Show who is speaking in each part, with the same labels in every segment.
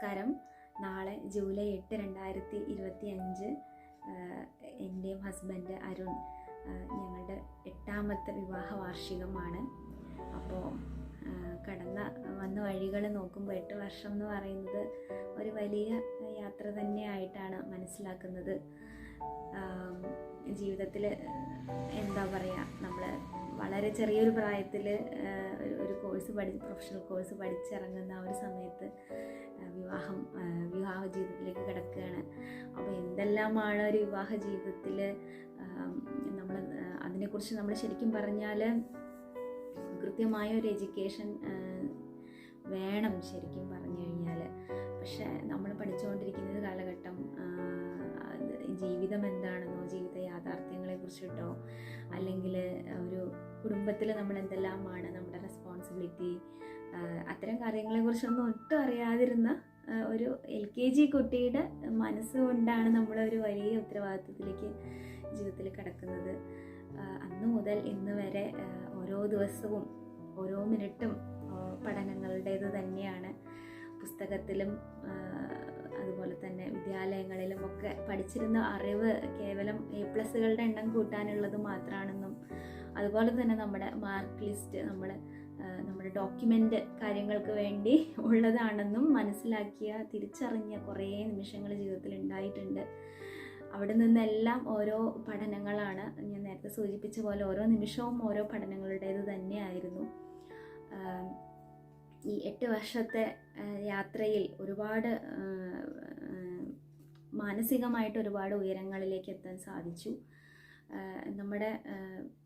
Speaker 1: നമസ്കാരം. നാളെ ജൂലൈ 8, 2025 എൻ്റെയും ഹസ്ബൻഡ് അരുൺ ഞങ്ങളുടെ 8ാമത്തെ വിവാഹ വാർഷികമാണ്. അപ്പോൾ വന്ന വഴികൾ നോക്കുമ്പോൾ 8 വർഷം എന്ന് പറയുന്നത് ഒരു വലിയ യാത്ര തന്നെയായിട്ടാണ് മനസ്സിലാക്കുന്നത്. ജീവിതത്തിൽ എന്താ പറയുക, നമ്മൾ വളരെ ചെറിയൊരു പ്രായത്തിൽ ഒരു പ്രൊഫഷണൽ കോഴ്സ് പഠിച്ചിറങ്ങുന്ന ആ ഒരു സമയത്ത് വിവാഹ ജീവിതത്തിലേക്ക് കിടക്കുകയാണ്. അപ്പോൾ എന്തെല്ലാമാണ് ഒരു വിവാഹ ജീവിതത്തിൽ അതിനെക്കുറിച്ച് നമ്മൾ ശരിക്കും പറഞ്ഞാൽ കൃത്യമായ ഒരു എഡ്യൂക്കേഷൻ വേണം ശരിക്കും പറഞ്ഞു കഴിഞ്ഞാൽ. പക്ഷേ നമ്മൾ പഠിച്ചുകൊണ്ടിരിക്കുന്ന കാലഘട്ടം ജീവിതം എന്താണെന്നോ, ജീവിത യാഥാർത്ഥ്യങ്ങളെ കുറിച്ചിട്ടോ, അല്ലെങ്കിൽ ഒരു കുടുംബത്തിൽ നമ്മൾ എന്തെല്ലാമാണ് നമ്മുടെ റെസ്പോൺസിബിലിറ്റി, അത്തരം കാര്യങ്ങളെക്കുറിച്ചൊന്നും ഒട്ടും അറിയാതിരുന്ന ഒരു LKG കുട്ടിയുടെ മനസ്സുകൊണ്ടാണ് നമ്മളൊരു വലിയ ഉത്തരവാദിത്വത്തിലേക്ക് ജീവിതത്തിൽ കിടക്കുന്നത്. അന്ന് മുതൽ ഇന്ന് വരെ ഓരോ ദിവസവും ഓരോ മിനിറ്റും പഠനങ്ങളുടേത് തന്നെയാണ്. പുസ്തകത്തിലും അതുപോലെ തന്നെ വിദ്യാലയങ്ങളിലും ഒക്കെ പഠിച്ചിരുന്ന അറിവ് കേവലം A+കളുടെ എണ്ണം കൂട്ടാനുള്ളത് മാത്രമാണെന്നും, അതുപോലെ തന്നെ നമ്മുടെ മാർക്ക് ലിസ്റ്റ് നമ്മുടെ ഡോക്യുമെൻ്റ് കാര്യങ്ങൾക്ക് വേണ്ടി ഉള്ളതാണെന്നും തിരിച്ചറിഞ്ഞ കുറേ നിമിഷങ്ങൾ ജീവിതത്തിൽ ഉണ്ടായിട്ടുണ്ട്. അവിടെ നിന്നെല്ലാം ഓരോ പഠനങ്ങളാണ്. ഞാൻ നേരത്തെ സൂചിപ്പിച്ച പോലെ ഓരോ നിമിഷവും ഓരോ പഠനങ്ങളുടേത് തന്നെയായിരുന്നു. ഈ 8 വർഷത്തെ യാത്രയിൽ ഒരുപാട് മാനസികമായിട്ട് ഒരുപാട് ഉയരങ്ങളിലേക്ക് എത്താൻ സാധിച്ചു. നമ്മുടെ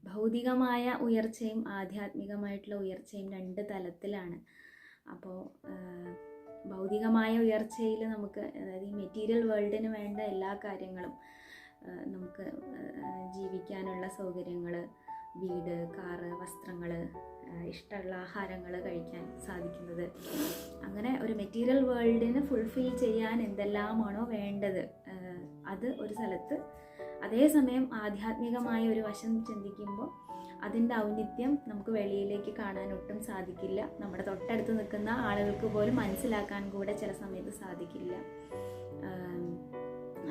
Speaker 1: ഭൗതികമായ ഉയർച്ചയും ആധ്യാത്മികമായിട്ടുള്ള ഉയർച്ചയും 2 തലത്തിലാണ്. അപ്പോൾ ഭൗതികമായ ഉയർച്ചയിൽ നമുക്ക്, അതായത് ഈ മെറ്റീരിയൽ വേൾഡിന് വേണ്ട എല്ലാ കാര്യങ്ങളും, നമുക്ക് ജീവിക്കാനുള്ള സൗകര്യങ്ങൾ, വീട്, കാറ്, വസ്ത്രങ്ങൾ, ഇഷ്ടമുള്ള ആഹാരങ്ങൾ കഴിക്കാൻ സാധിക്കുന്നത്, അങ്ങനെ ഒരു മെറ്റീരിയൽ വേൾഡിന് ഫുൾഫിൽ ചെയ്യാൻ എന്തെല്ലാമാണോ വേണ്ടത് അത് ഒരു സ്ഥലത്ത്. അതേസമയം ആധ്യാത്മികമായ ഒരു വശം ചിന്തിക്കുമ്പോൾ അതിൻ്റെ ഔന്നിത്യം നമുക്ക് വെളിയിലേക്ക് കാണാൻ ഒട്ടും സാധിക്കില്ല. നമ്മുടെ തൊട്ടടുത്ത് നിൽക്കുന്ന ആളുകൾക്ക് പോലും മനസ്സിലാക്കാൻ കൂടെ ചില സമയത്ത് സാധിക്കില്ല.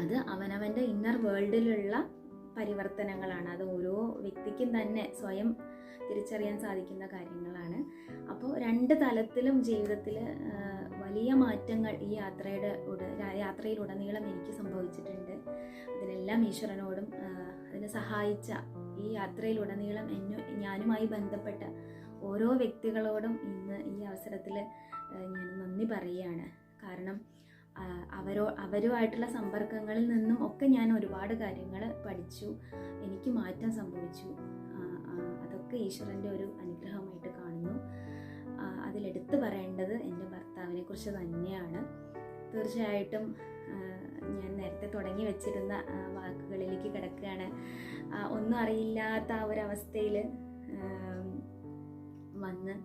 Speaker 1: അത് അവനവൻ്റെ ഇന്നർ വേൾഡിലുള്ള പരിവർത്തനങ്ങളാണ്. അത് ഓരോ വ്യക്തിക്കും തന്നെ സ്വയം തിരിച്ചറിയാൻ സാധിക്കുന്ന കാര്യങ്ങളാണ്. അപ്പോൾ 2 തലത്തിലും ജീവിതത്തിൽ വലിയ മാറ്റങ്ങൾ ഈ യാത്രയിലുടനീളം എനിക്ക് സംഭവിച്ചിട്ടുണ്ട്. അതിനെല്ലാം ഈശ്വരനോടും അതിനെ സഹായിച്ച ഈ യാത്രയിലുടനീളം ഞാനുമായി ബന്ധപ്പെട്ട ഓരോ വ്യക്തികളോടും ഇന്ന് ഈ അവസരത്തിൽ ഞാൻ നന്ദി പറയുകയാണ്. കാരണം അവരുമായിട്ടുള്ള സമ്പർക്കങ്ങളിൽ നിന്നും ഒക്കെ ഞാൻ ഒരുപാട് കാര്യങ്ങൾ പഠിച്ചു, എനിക്ക് മാറ്റം സംഭവിച്ചു. അതൊക്കെ ഈശ്വരൻ്റെ ഒരു അനുഗ്രഹമായിട്ട് കാണുന്നു. അതിലെടുത്ത് പറയേണ്ടത് എൻ്റെ ഭർത്താവിനെ കുറിച്ച് തന്നെയാണ്. തീർച്ചയായിട്ടും ഞാൻ നേരത്തെ തുടങ്ങി വെച്ചിരുന്ന വാക്കുകളിലേക്ക് കിടക്കുകയാണ്. ഒന്നും അറിയില്ലാത്ത ആ ഒരവസ്ഥയിൽ വന്ന്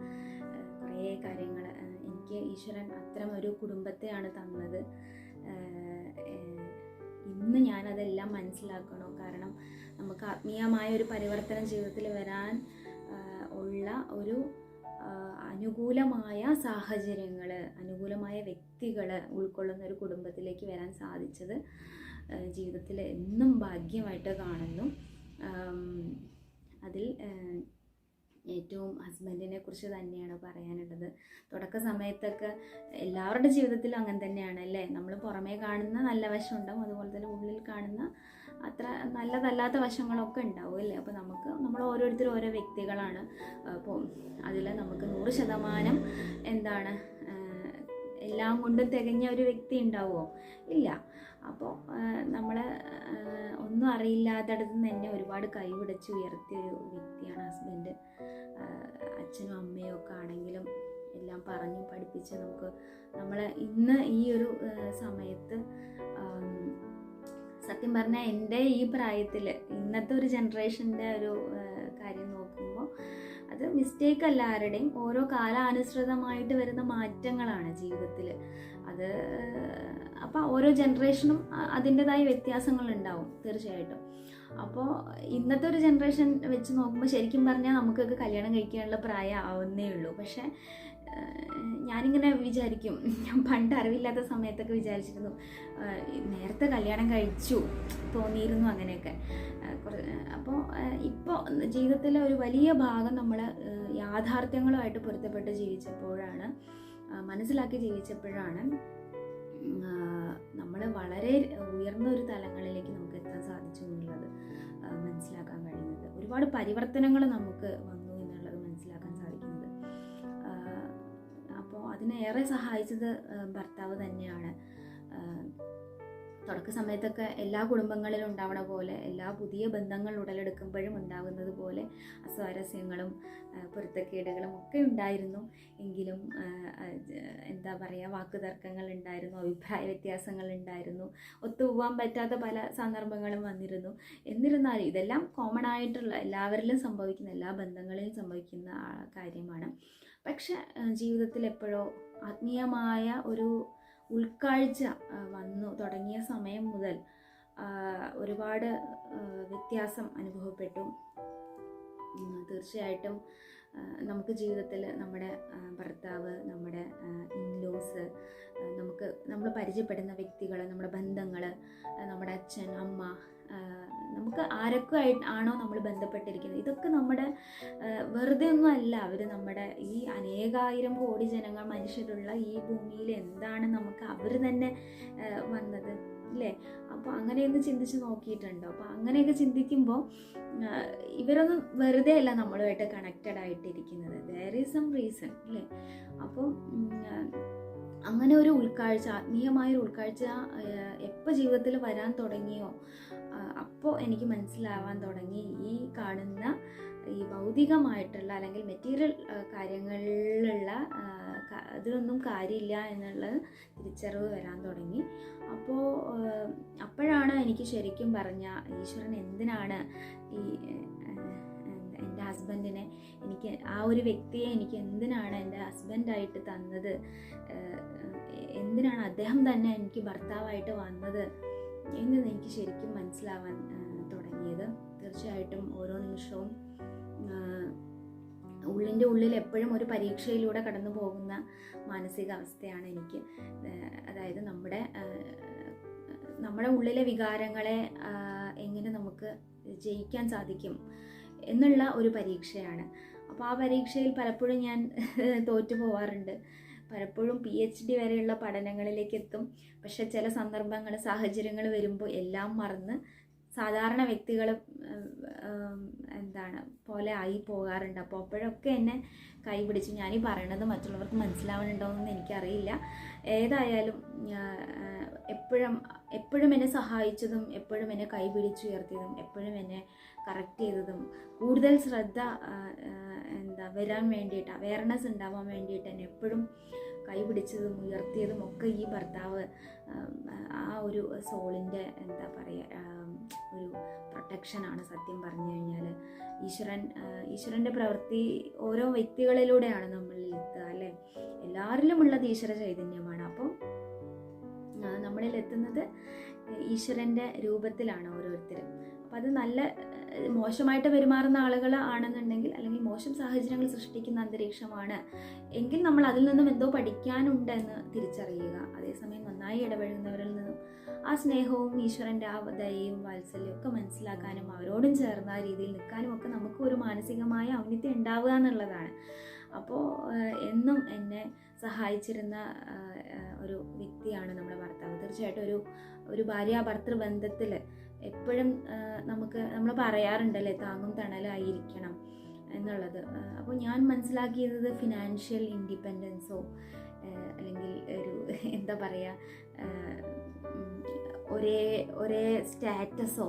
Speaker 1: കുറേ കാര്യങ്ങൾ എനിക്ക് ഈശ്വരൻ അത്തരം ഒരു കുടുംബത്തെയാണ് തന്നത്. ഇന്ന് ഞാനതെല്ലാം മനസ്സിലാക്കണോ? കാരണം നമുക്ക് ആത്മീയമായ ഒരു പരിവർത്തനം ജീവിതത്തിൽ വരാൻ ഉള്ള ഒരു അനുകൂലമായ സാഹചര്യങ്ങൾ, അനുകൂലമായ വ്യക്തികൾ ഉൾക്കൊള്ളുന്ന ഒരു കുടുംബത്തിലേക്ക് വരാൻ സാധിച്ചത് ജീവിതത്തിൽ എന്നും ഭാഗ്യമായിട്ട് കാണുന്നു. അതിൽ ഏറ്റവും ഹസ്ബൻഡിനെ കുറിച്ച് തന്നെയാണ് പറയാനുള്ളത്. തുടക്ക സമയത്തൊക്കെ എല്ലാവരുടെ ജീവിതത്തിലും അങ്ങനെ തന്നെയാണ് അല്ലേ. നമ്മൾ പുറമേ കാണുന്ന നല്ല വശം ഉണ്ടാവും, അതുപോലെ തന്നെ ഉള്ളിൽ കാണുന്ന അത്ര നല്ലതല്ലാത്ത വശങ്ങളൊക്കെ ഉണ്ടാവും അല്ലേ. അപ്പോൾ നമ്മൾ ഓരോരുത്തരും ഓരോ വ്യക്തികളാണ്. അപ്പോൾ അതിൽ നമുക്ക് 100% എന്താണ് എല്ലാം കൊണ്ടും തികഞ്ഞ ഒരു വ്യക്തി ഉണ്ടാവുമോ? ഇല്ല. അപ്പോൾ നമ്മൾ ഒന്നും അറിയില്ലാത്തടത്ത് നിന്ന് എന്നെ ഒരുപാട് കൈപിടിച്ച് ഉയർത്തിയ ഒരു വ്യക്തിയാണ് ഹസ്ബൻഡ്. അച്ഛനും അമ്മയും ഒക്കെ ആണെങ്കിലും എല്ലാം പറഞ്ഞു പഠിപ്പിച്ച് നമ്മളെ ഇന്ന് ഈ ഒരു സമയത്ത് സത്യം പറഞ്ഞാൽ എൻ്റെ ഈ പ്രായത്തിൽ ഇന്നത്തെ ഒരു ജനറേഷൻ്റെ ഒരു കാര്യം നോക്കുമ്പോൾ അത് മിസ്റ്റേക്ക് അല്ല ആരുടെയും. ഓരോ കാലാനുസൃതമായിട്ട് വരുന്ന മാറ്റങ്ങളാണ് ജീവിതത്തിൽ. അപ്പോൾ ഓരോ ജനറേഷനും അതിൻ്റെതായ വ്യത്യാസങ്ങളുണ്ടാവും തീർച്ചയായിട്ടും. അപ്പോൾ ഇന്നത്തെ ഒരു ജനറേഷൻ വെച്ച് നോക്കുമ്പോൾ ശരിക്കും പറഞ്ഞാൽ നമുക്കൊക്കെ കല്യാണം കഴിക്കാനുള്ള പ്രായം ആവുന്നേ ഉള്ളൂ. പക്ഷേ ഞാനിങ്ങനെ വിചാരിക്കും, പണ്ട് അറിവില്ലാത്ത സമയത്തൊക്കെ വിചാരിച്ചിരുന്നു നേരത്തെ കല്യാണം കഴിച്ചു തോന്നിയിരുന്നു അങ്ങനെയൊക്കെ. അപ്പോൾ ഇപ്പോൾ ജീവിതത്തിലെ ഒരു വലിയ ഭാഗം നമ്മൾ യാഥാർത്ഥ്യങ്ങളുമായിട്ട് പൊരുത്തപ്പെട്ട് ജീവിച്ചപ്പോഴാണ്, മനസ്സിലാക്കി ജീവിച്ചപ്പോഴാണ് നമ്മൾ വളരെ ഉയർന്ന ഒരു തലങ്ങളിലേക്ക് നമുക്ക് എത്താൻ സാധിച്ചു എന്നുള്ളത് മനസ്സിലാക്കാൻ കഴിയുന്നത്. ഒരുപാട് പരിവർത്തനങ്ങൾ നമുക്ക് വന്നു എന്നുള്ളത് മനസ്സിലാക്കാൻ സാധിക്കുന്നത്. അപ്പോൾ അതിനേറെ സഹായിച്ചത് ഭർത്താവ് തന്നെയാണ്. തുടക്ക സമയത്തൊക്കെ എല്ലാ കുടുംബങ്ങളിലും ഉണ്ടാവണ പോലെ, എല്ലാ പുതിയ ബന്ധങ്ങൾ ഉടലെടുക്കുമ്പോഴും ഉണ്ടാകുന്നത് പോലെ അസ്വാരസ്യങ്ങളും പൊരുത്തക്കേടുകളും ഒക്കെ ഉണ്ടായിരുന്നു. എങ്കിലും എന്താ പറയുക, വാക്കുതർക്കങ്ങൾ ഉണ്ടായിരുന്നു, അഭിപ്രായ വ്യത്യാസങ്ങൾ ഉണ്ടായിരുന്നു, ഒത്തുപോകാൻ പറ്റാത്ത പല സന്ദർഭങ്ങളും വന്നിരുന്നു. എന്നിരുന്നാലും ഇതെല്ലാം കോമൺ ആയിട്ടുള്ള, എല്ലാവരിലും സംഭവിക്കുന്ന, എല്ലാ ബന്ധങ്ങളിലും സംഭവിക്കുന്ന കാര്യമാണ്. പക്ഷെ ജീവിതത്തിൽ എപ്പോഴോ ആത്മീയമായ ഒരു ഉൾക്കാഴ്ച വന്നു തുടങ്ങിയ സമയം മുതൽ ഒരുപാട് വ്യത്യാസം അനുഭവപ്പെട്ടു. തീർച്ചയായിട്ടും നമുക്ക് ജീവിതത്തിൽ നമ്മുടെ ഭർത്താവ്, നമ്മുടെ ഇൻലോസ്, നമ്മൾ പരിചയപ്പെടുന്ന വ്യക്തികൾ, നമ്മുടെ ബന്ധങ്ങൾ, നമ്മുടെ അച്ഛൻ, അമ്മ, നമുക്ക് ആരൊക്കെ ആണോ നമ്മൾ ബന്ധപ്പെട്ടിരിക്കുന്നത്, ഇതൊക്കെ നമ്മുടെ വെറുതെ ഒന്നും അല്ല. അവർ നമ്മുടെ ഈ അനേകായിരം കോടി ജനങ്ങൾ, മനുഷ്യരുള്ള ഈ ഭൂമിയിൽ എന്താണ് നമുക്ക് അവർ തന്നെ വന്നത്, അല്ലേ? അപ്പോൾ അങ്ങനെയൊന്ന് ചിന്തിച്ച് നോക്കിയിട്ടുണ്ടോ? അപ്പോൾ അങ്ങനെയൊക്കെ ചിന്തിക്കുമ്പോൾ ഇവരൊന്നും വെറുതെ അല്ല നമ്മളുമായിട്ട് കണക്റ്റഡ് ആയിട്ടിരിക്കുന്നത്. ദെയർ ഈസ് സം റീസൺ, അല്ലേ? അപ്പോൾ അങ്ങനെ ഒരു ഉൾക്കാഴ്ച, ആത്മീയമായൊരു ഉൾക്കാഴ്ച എപ്പോൾ ജീവിതത്തിൽ വരാൻ തുടങ്ങിയോ അപ്പോൾ എനിക്ക് മനസ്സിലാവാൻ തുടങ്ങി, ഈ കാണുന്ന ഈ ഭൗതികമായിട്ടുള്ള അല്ലെങ്കിൽ മെറ്റീരിയൽ കാര്യങ്ങളിലുള്ള അതിലൊന്നും കാര്യമില്ല എന്നുള്ള തിരിച്ചറിവ് വരാൻ തുടങ്ങി. അപ്പോഴാണ് എനിക്ക് ശരിക്കും പറഞ്ഞ ഈശ്വരൻ എന്തിനാണ് എൻ്റെ ഹസ്ബൻഡിനെ എനിക്ക്, ആ ഒരു വ്യക്തിയെ എനിക്ക് എന്തിനാണ് എൻ്റെ ഹസ്ബൻഡായിട്ട് തന്നത്, എന്തിനാണ് അദ്ദേഹം തന്നെ എനിക്ക് ഭർത്താവായിട്ട് വന്നത് എന്നത് എനിക്ക് ശരിക്കും മനസ്സിലാവാൻ തുടങ്ങിയത്. തീർച്ചയായിട്ടും ഓരോ നിമിഷവും ഉള്ളിൻ്റെ ഉള്ളിൽ എപ്പോഴും ഒരു പരീക്ഷയിലൂടെ കടന്നു പോകുന്ന മാനസികാവസ്ഥയാണ് എനിക്ക്. അതായത് നമ്മുടെ ഉള്ളിലെ വികാരങ്ങളെ എങ്ങനെ നമുക്ക് ജയിക്കാൻ സാധിക്കും എന്നുള്ള ഒരു പരീക്ഷയാണ്. അപ്പോൾ ആ പരീക്ഷയിൽ പലപ്പോഴും ഞാൻ തോറ്റു പോവാറുണ്ട്. പലപ്പോഴും PhD വരെയുള്ള പഠനങ്ങളിലേക്ക് എത്തും. പക്ഷെ ചില സന്ദർഭങ്ങൾ, സാഹചര്യങ്ങൾ വരുമ്പോൾ എല്ലാം മറന്ന് സാധാരണ വ്യക്തികൾ പോലെ ആയി പോകാറുണ്ട്. അപ്പോൾ അപ്പോഴൊക്കെ എന്നെ കൈപിടിച്ച്, ഞാനീ പറയണത് മറ്റുള്ളവർക്ക് മനസ്സിലാവുന്നുണ്ടോയെന്ന് എനിക്കറിയില്ല. ഏതായാലും എപ്പോഴും എന്നെ സഹായിച്ചതും, എപ്പോഴും എന്നെ കൈപിടിച്ചുയർത്തിയതും, എപ്പോഴും എന്നെ കറക്റ്റ് ചെയ്തതും, കൂടുതൽ ശ്രദ്ധ വരാൻ വേണ്ടിയിട്ട്, അവയർനെസ് ഉണ്ടാവാൻ വേണ്ടിയിട്ട് എന്നെ എപ്പോഴും കൈപിടിച്ചതും ഉയർത്തിയതും ഒക്കെ ഈ ഭർത്താവ്, ആ ഒരു സോളിൻ്റെ ഒരു പ്രൊട്ടക്ഷനാണ്. സത്യം പറഞ്ഞു കഴിഞ്ഞാൽ ഈശ്വരൻ്റെ പ്രവൃത്തി ഓരോ വ്യക്തികളിലൂടെയാണ് നമ്മളിൽ എത്തുക, അല്ലേ? എല്ലാവരിലുമുള്ളത് ഈശ്വര ചൈതന്യമാണ്. അപ്പം നമ്മളിൽ എത്തുന്നത് ഈശ്വരൻ്റെ രൂപത്തിലാണ് ഓരോരുത്തരും. അപ്പം അത് മോശമായിട്ട് പെരുമാറുന്ന ആളുകൾ ആണെന്നുണ്ടെങ്കിൽ, അല്ലെങ്കിൽ മോശം സാഹചര്യങ്ങൾ സൃഷ്ടിക്കുന്ന അന്തരീക്ഷമാണ് എങ്കിൽ നമ്മൾ അതിൽ നിന്നും എന്തോ പഠിക്കാനുണ്ട് എന്ന് തിരിച്ചറിയുക. അതേസമയം നന്നായി ഇടപഴകുന്നവരിൽ നിന്നും ആ സ്നേഹവും ഈശ്വരൻ്റെ ആ ദയയും വാത്സല്യവും ഒക്കെ മനസ്സിലാക്കാനും അവരോടും ചേർന്ന ആ രീതിയിൽ നിൽക്കാനും ഒക്കെ നമുക്ക് ഒരു മാനസികമായ ഔന്നത്യം ഉണ്ടാവുക എന്നുള്ളതാണ്. അപ്പോൾ എന്നും എന്നെ സഹായിച്ചിരുന്ന ഒരു വ്യക്തിയാണ് നമ്മുടെ ഭർത്താവ്. തീർച്ചയായിട്ടും ഒരു ഭാര്യ-ഭർത്തൃ ബന്ധത്തിൽ എപ്പോഴും നമ്മൾ പറയാറുണ്ടല്ലേ, താങ്ങും തണലായിരിക്കണം എന്നുള്ളത്. അപ്പോൾ ഞാൻ മനസ്സിലാക്കിയത് ഫിനാൻഷ്യൽ ഇൻഡിപെൻഡൻസോ അല്ലെങ്കിൽ ഒരേ സ്റ്റാറ്റസോ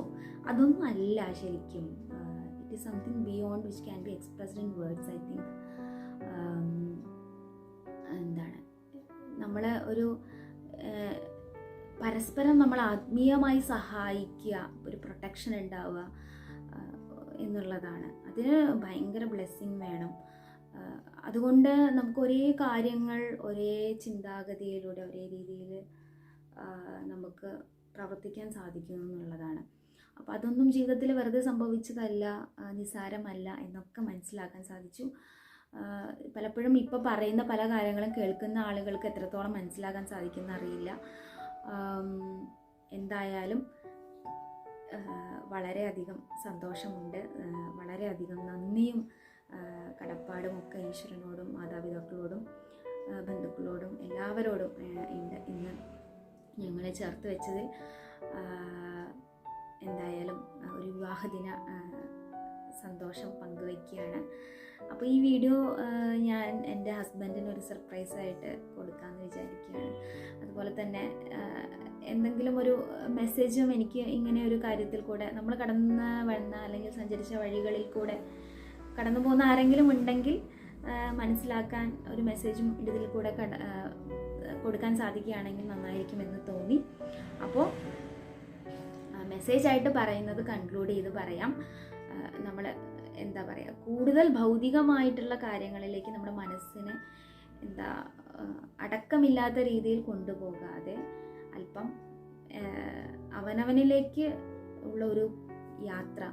Speaker 1: അതൊന്നും അല്ല ശരിക്കും. It is something beyond which can be expressed in words. I think നമ്മൾ പരസ്പരം നമ്മൾ ആത്മീയമായി സഹായിക്കുക, ഒരു പ്രൊട്ടക്ഷൻ ഉണ്ടാവുക എന്നുള്ളതാണ്. അതിന് ഭയങ്കര ബ്ലെസ്സിങ് വേണം. അതുകൊണ്ട് നമുക്ക് ഒരേ കാര്യങ്ങൾ ഒരേ ചിന്താഗതിയിലൂടെ ഒരേ രീതിയിൽ നമുക്ക് പ്രവർത്തിക്കാൻ സാധിക്കും എന്നുള്ളതാണ്. അപ്പോൾ അതൊന്നും ജീവിതത്തിൽ വെറുതെ സംഭവിച്ചതല്ല, നിസ്സാരമല്ല എന്നൊക്കെ മനസ്സിലാക്കാൻ സാധിച്ചു. പലപ്പോഴും ഇപ്പോൾ പറയുന്ന പല കാര്യങ്ങളും കേൾക്കുന്ന ആളുകൾക്ക് എത്രത്തോളം മനസ്സിലാക്കാൻ സാധിക്കുമെന്ന് അറിയില്ല. എന്തായാലും വളരെയധികം സന്തോഷമുണ്ട്, വളരെയധികം നന്ദിയും കടപ്പാടും ഒക്കെ ഈശ്വരനോടും മാതാപിതാക്കളോടും ബന്ധുക്കളോടും എല്ലാവരോടും ഉണ്ട് ഇന്ന് ഞങ്ങളെ ചേർത്ത് വെച്ചതിൽ. എന്തായാലും ഒരു വിവാഹദിന സന്തോഷം പങ്കുവയ്ക്കുകയാണ്. അപ്പോൾ ഈ വീഡിയോ ഞാൻ എൻ്റെ ഹസ്ബൻഡിന് ഒരു സർപ്രൈസായിട്ട് കൊടുക്കാമെന്ന് വിചാരിക്കുകയാണ്. അതുപോലെ തന്നെ എന്തെങ്കിലും ഒരു മെസ്സേജും എനിക്ക് ഇങ്ങനെ ഒരു കാര്യത്തിൽ കൂടെ നമ്മൾ കടന്നു വന്ന അല്ലെങ്കിൽ സഞ്ചരിച്ച വഴികളിൽ കൂടെ കടന്നു പോകുന്ന ആരെങ്കിലും ഉണ്ടെങ്കിൽ മനസ്സിലാക്കാൻ ഒരു മെസ്സേജും ഇതിൽ കൂടെ കൊടുക്കാൻ സാധിക്കുകയാണെങ്കിൽ നന്നായിരിക്കുമെന്ന് തോന്നി. അപ്പോൾ മെസ്സേജായിട്ട് പറയുന്നത് കൺക്ലൂഡ് ചെയ്ത് പറയാം. നമ്മൾ എന്താ പറയുക, കൂടുതൽ ഭൗതികമായിട്ടുള്ള കാര്യങ്ങളിലേക്ക് നമ്മുടെ മനസ്സിനെ അടക്കമില്ലാത്ത രീതിയിൽ കൊണ്ടുപോകാതെ അല്പം അവനവനിലേക്ക് ഉള്ള ഒരു യാത്ര,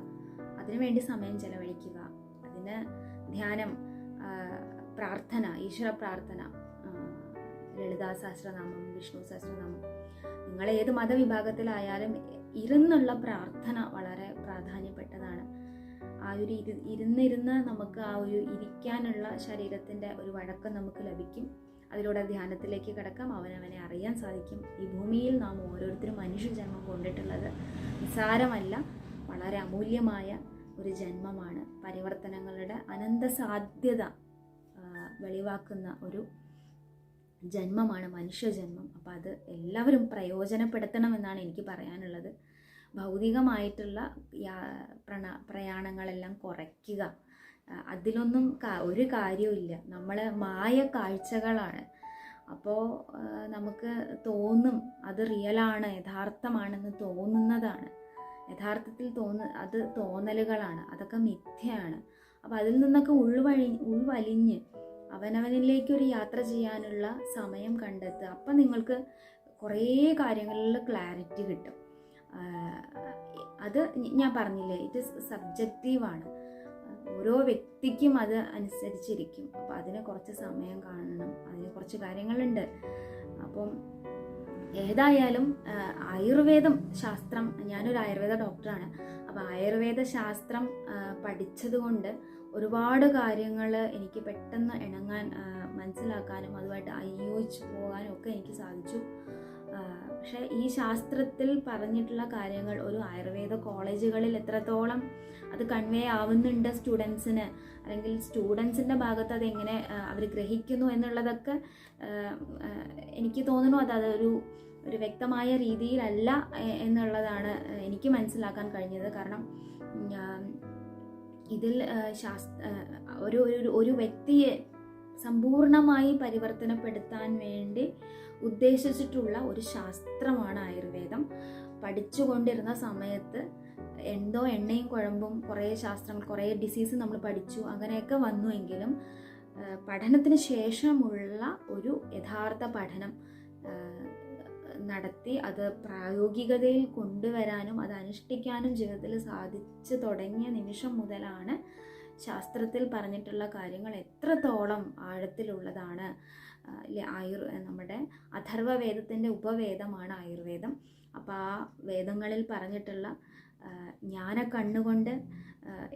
Speaker 1: അതിനുവേണ്ടി സമയം ചെലവഴിക്കുക. അതിന് ധ്യാനം, പ്രാർത്ഥന, ഈശ്വര പ്രാർത്ഥന, ലളിതാ സഹസ്രനാമം, വിഷ്ണു സഹസ്രനാമം, നിങ്ങൾ ഏത് മതവിഭാഗത്തിലായാലും ഇരുന്നുള്ള പ്രാർത്ഥന വളരെ പ്രാധാന്യപ്പെട്ടതാണ്. ആ ഒരു ഇരുന്നിരുന്ന് നമുക്ക് ആ ഒരു ഇരിക്കാനുള്ള ശരീരത്തിൻ്റെ ഒരു വഴക്കം നമുക്ക് ലഭിക്കും. അതിലൂടെ ധ്യാനത്തിലേക്ക് കിടക്കാം, അവനവനെ അറിയാൻ സാധിക്കും. ഈ ഭൂമിയിൽ നാം ഓരോരുത്തരും മനുഷ്യജന്മം കൊണ്ടിട്ടുള്ളത് നിസ്സാരമല്ല, വളരെ അമൂല്യമായ ഒരു ജന്മമാണ്. പരിവർത്തനങ്ങളുടെ അനന്ത സാധ്യത വെളിവാക്കുന്ന ഒരു ജന്മമാണ് മനുഷ്യജന്മം. അപ്പോൾ അത് എല്ലാവരും പ്രയോജനപ്പെടുത്തണമെന്നാണ് എനിക്ക് പറയാനുള്ളത്. ഭൗതികമായിട്ടുള്ള പ്രയാണങ്ങളെല്ലാം കുറയ്ക്കുക, അതിലൊന്നും ഒരു കാര്യവുമില്ല. നമ്മൾ മായ കാഴ്ചകളാണ്. അപ്പോൾ നമുക്ക് തോന്നും അത് റിയലാണ്, യഥാർത്ഥമാണെന്ന് തോന്നുന്നതാണ്. യഥാർത്ഥത്തിൽ അത് തോന്നലുകളാണ്, അതൊക്കെ മിഥ്യയാണ്. അപ്പോൾ അതിൽ നിന്നൊക്കെ ഉൾവലിഞ്ഞ് അവനവനിലേക്കൊരു യാത്ര ചെയ്യാനുള്ള സമയം കണ്ടെത്തുക. അപ്പം നിങ്ങൾക്ക് കുറേ കാര്യങ്ങളിൽ ക്ലാരിറ്റി കിട്ടും. അത് ഞാൻ പറഞ്ഞില്ലേ, ഇറ്റ് ഈസ് സബ്ജക്റ്റീവാണ്. ഓരോ വ്യക്തിക്കും അത് അനുസരിച്ചിരിക്കും. അപ്പോൾ അതിന് കുറച്ച് സമയം കാണണം, അതിന് കുറച്ച് കാര്യങ്ങളുണ്ട്. അപ്പം ഏതായാലും ആയുർവേദം ശാസ്ത്രം, ഞാനൊരു ആയുർവേദ ഡോക്ടറാണ്. അപ്പോൾ ആയുർവേദ ശാസ്ത്രം പഠിച്ചതുകൊണ്ട് ഒരുപാട് കാര്യങ്ങൾ എനിക്ക് പെട്ടെന്ന് ഇണങ്ങാൻ, മനസ്സിലാക്കാനും അതുമായിട്ട് അയോജിച്ച് പോകാനും ഒക്കെ എനിക്ക് സാധിച്ചു. പക്ഷേ ഈ ശാസ്ത്രത്തിൽ പറഞ്ഞിട്ടുള്ള കാര്യങ്ങൾ ഒരു ആയുർവേദ കോളേജുകളിൽ എത്രത്തോളം അത് കൺവേ ആവുന്നുണ്ട് സ്റ്റുഡൻസിന്, അല്ലെങ്കിൽ സ്റ്റുഡൻസിൻ്റെ ഭാഗത്ത് അതെങ്ങനെ അവർ ഗ്രഹിക്കുന്നു എന്നുള്ളതൊക്കെ എനിക്ക് തോന്നുന്നു അതൊരു വ്യക്തമായ രീതിയിലല്ല എന്നുള്ളതാണ് എനിക്ക് മനസ്സിലാക്കാൻ കഴിഞ്ഞത്. കാരണം ഇതിൽ ഒരു വ്യക്തിയെ സമ്പൂർണമായി പരിവർത്തനപ്പെടുത്താൻ വേണ്ടി ഉദ്ദേശിച്ചിട്ടുള്ള ഒരു ശാസ്ത്രമാണ് ആയുർവേദം. പഠിച്ചുകൊണ്ടിരുന്ന സമയത്ത് എണ്ണയും കുഴമ്പും കുറേ ശാസ്ത്രങ്ങൾ, കുറേ ഡിസീസ് നമ്മൾ പഠിച്ചു, അങ്ങനെയൊക്കെ വന്നുവെങ്കിലും പഠനത്തിന് ശേഷമുള്ള ഒരു യഥാർത്ഥ പഠനം നടത്തി അത് പ്രായോഗികതയിൽ കൊണ്ടുവരാനും അത് അനുഷ്ഠിക്കാനും ജീവിതത്തിൽ സാധിച്ചു തുടങ്ങിയ നിമിഷം മുതലാണ് ശാസ്ത്രത്തിൽ പറഞ്ഞിട്ടുള്ള കാര്യങ്ങൾ എത്രത്തോളം ആഴത്തിലുള്ളതാണ്. നമ്മുടെ അഥർവവേദത്തിൻ്റെ ഉപവേദമാണ് ആയുർവേദം. അപ്പോൾ ആ വേദങ്ങളിൽ പറഞ്ഞിട്ടുള്ള ജ്ഞാനക്കണ്ണുകൊണ്ട്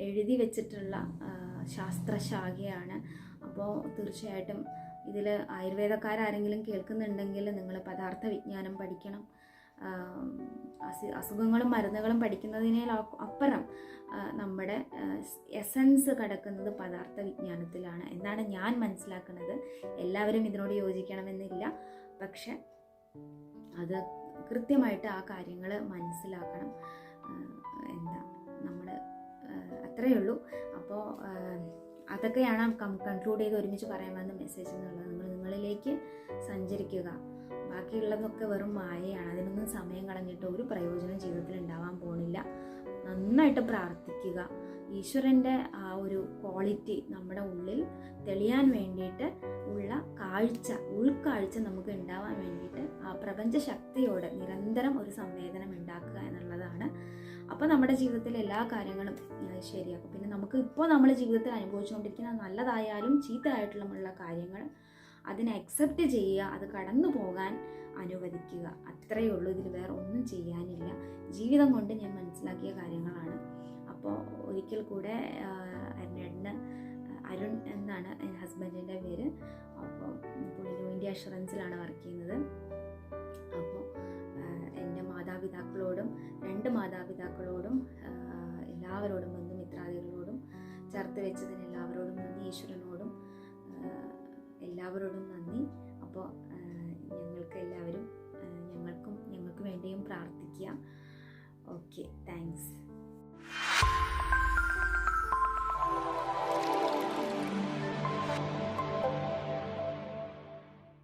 Speaker 1: എഴുതി വെച്ചിട്ടുള്ള ശാസ്ത്രശാഖയാണ്. അപ്പോൾ തീർച്ചയായിട്ടും ഇതിൽ ആയുർവേദക്കാരെങ്കിലും കേൾക്കുന്നുണ്ടെങ്കിൽ നിങ്ങൾ പദാർത്ഥ വിജ്ഞാനം പഠിക്കണം. അസുഖങ്ങളും മരുന്നുകളും പഠിക്കുന്നതിനേൽ അപ്പുറം നമ്മുടെ എസൻസ് കിടക്കുന്നത് പദാർത്ഥ വിജ്ഞാനത്തിലാണ് എന്നാണ് ഞാൻ മനസ്സിലാക്കുന്നത്. എല്ലാവരും ഇതിനോട് യോജിക്കണമെന്നില്ല, പക്ഷെ അത് കൃത്യമായിട്ട് ആ കാര്യങ്ങൾ മനസ്സിലാക്കണം. നമ്മൾ അത്രയേ ഉള്ളൂ. അപ്പോൾ അതൊക്കെയാണ് കൺക്ലൂഡ് ചെയ്ത് ഒരുമിച്ച് പറയാൻ വന്ന മെസ്സേജ് എന്നുള്ളത്. നിങ്ങളിലേക്ക് സഞ്ചരിക്കുക, ബാക്കിയുള്ളതൊക്കെ വെറും മായയാണ്. അതിനൊന്നും സമയം കളഞ്ഞിട്ട് ഒരു പ്രയോജനം ജീവിതത്തിൽ ഉണ്ടാവാൻ പോകുന്നില്ല. നന്നായിട്ട് പ്രാർത്ഥിക്കുക. ഈശ്വരൻ്റെ ആ ഒരു ക്വാളിറ്റി നമ്മുടെ ഉള്ളിൽ തെളിയാൻ വേണ്ടിയിട്ട് ഉള്ള ഉൾക്കാഴ്ച നമുക്ക് ഉണ്ടാവാൻ വേണ്ടിയിട്ട് ആ പ്രപഞ്ച ശക്തിയോട് നിരന്തരം ഒരു സംവേദനം ഉണ്ടാക്കുക എന്നുള്ളതാണ് നല്ലതാണ്. അപ്പോൾ നമ്മുടെ ജീവിതത്തിൽ എല്ലാ കാര്യങ്ങളും ശരിയാക്കും. പിന്നെ നമുക്ക് ഇപ്പോൾ നമ്മുടെ ജീവിതത്തിൽ അനുഭവിച്ചുകൊണ്ടിരിക്കുന്ന നല്ലതായാലും ചീത്തയായിട്ടുള്ള കാര്യങ്ങൾ അതിനെ അക്സെപ്റ്റ് ചെയ്യുക, അത് കടന്നു പോകാൻ അനുവദിക്കുക. അത്രയേ ഉള്ളൂ. ഇതിൽ വേറെ ഒന്നും ചെയ്യാനില്ല. ജീവിതം കൊണ്ട് ഞാൻ മനസ്സിലാക്കിയ കാര്യങ്ങളാണ്. അപ്പോൾ ഒരിക്കൽ കൂടെ എൻ്റെ അരുൺ എന്നാണ് എൻ്റെ ഹസ്ബൻഡിൻ്റെ പേര്. അപ്പോൾ പുള്ളി ന്യൂ ഇന്ത്യ അഷുറൻസിലാണ് വർക്ക് ചെയ്യുന്നത്. അപ്പോൾ എൻ്റെ മാതാപിതാക്കളോടും 2 മാതാപിതാക്കളോടും എല്ലാവരോടും ബന്ധുമിത്രാദികളോടും ചേർത്ത് വെച്ചതിന് എല്ലാവരോടും നന്ദി, ഈശ്വരനോടും എല്ലാവരോടും നന്ദി. അപ്പോൾ ഞങ്ങൾക്ക് വേണ്ടിയും പ്രാർത്ഥിക്കുക. Okay, thanks.